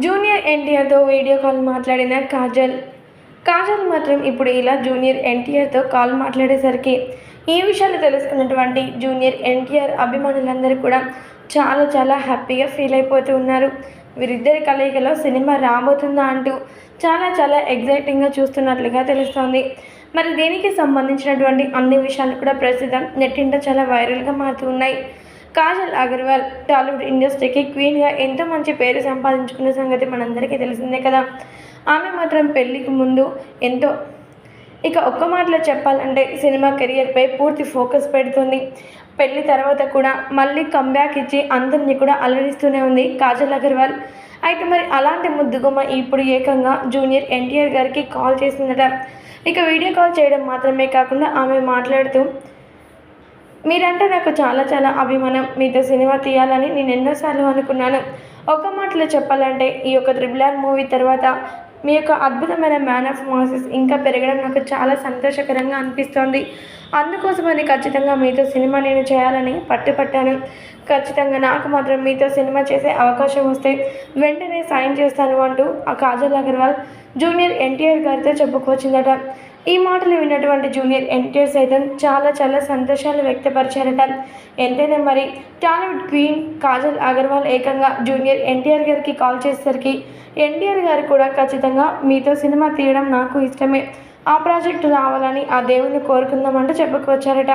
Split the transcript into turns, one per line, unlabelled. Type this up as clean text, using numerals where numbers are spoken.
Junior ఎన్టీఆర్తో video call మాట్లాడిన కాజల్ మాత్రం ఇప్పుడు ఇలా జూనియర్ ఎన్టీఆర్తో కాల్ మాట్లాడేసరికి ఈ విషయాలు తెలుసుకున్నటువంటి జూనియర్ ఎన్టీఆర్ అభిమానులందరూ కూడా చాలా చాలా హ్యాపీగా ఫీల్ అయిపోతూ ఉన్నారు. వీరిద్దరి కలయికలో సినిమా రాబోతుందా అంటూ చాలా చాలా ఎగ్జైటింగ్గా చూస్తున్నట్లుగా తెలుస్తోంది. మరి దీనికి సంబంధించినటువంటి అన్ని విషయాలు కూడా ప్రస్తుతం నెట్టింట చాలా వైరల్గా మారుతూ ఉన్నాయి. కాజల్ అగర్వాల్ టాలీవుడ్ ఇండస్ట్రీకి క్వీన్గా ఎంతో మంచి పేరు సంపాదించుకున్న సంగతి మనందరికీ తెలిసిందే కదా. ఆమె మాత్రం పెళ్ళికి ముందు ఎంతో ఒక్క మాటలో చెప్పాలంటే సినిమా కెరియర్పై పూర్తి ఫోకస్ పెడుతుంది. పెళ్లి తర్వాత కూడా మళ్ళీ కంబ్యాక్ ఇచ్చి అందరినీ కూడా అలరిస్తూనే ఉంది కాజల్ అగర్వాల్. అయితే మరి అలాంటి ముద్దుగుమ్మ ఇప్పుడు ఏకంగా జూనియర్ ఎన్టీఆర్ గారికి కాల్ చేసిందట. వీడియో కాల్ చేయడం మాత్రమే కాకుండా ఆమె మాట్లాడుతూ, మీరంటే నాకు చాలా చాలా అభిమానం. మీతో సినిమా తీయాలని నేను ఎన్నోసార్లు అనుకున్నాను. ఒక్క మాటలో చెప్పాలంటే ఈ యొక్క RRR మూవీ తర్వాత మీ యొక్క అద్భుతమైన మ్యాన్ ఆఫ్ మాసెస్ ఇంకా పెరగడం నాకు చాలా సంతోషకరంగా అనిపిస్తోంది. అందుకోసమని ఖచ్చితంగా మీతో సినిమా నేను చేయాలని పట్టుపట్టాను. ఖచ్చితంగా నాకు మాత్రం మీతో సినిమా చేసే అవకాశం వస్తే వెంటనే సైన్ చేస్తాను అంటూ ఆ కాజల్ అగర్వాల్ జూనియర్ ఎన్టీఆర్ గారితో చెప్పుకొచ్చిందట. ఈ మాటలు విన్నటువంటి జూనియర్ ఎన్టీఆర్ సైతం చాలా చాలా సంతోషాలు వ్యక్తపరిచారట. ఎంతైనా మరి టాలీవుడ్ క్వీన్ కాజల్ అగర్వాల్ ఏకంగా జూనియర్ ఎన్టీఆర్ గారికి కాల్ చేసేసరికి ఎన్టీఆర్ గారు కూడా ఖచ్చితంగా మీతో సినిమా తీయడం నాకు ఇష్టమే, ఆ ప్రాజెక్టు రావాలని ఆ దేవుని కోరుకుందామంటూ చెప్పుకొచ్చారట.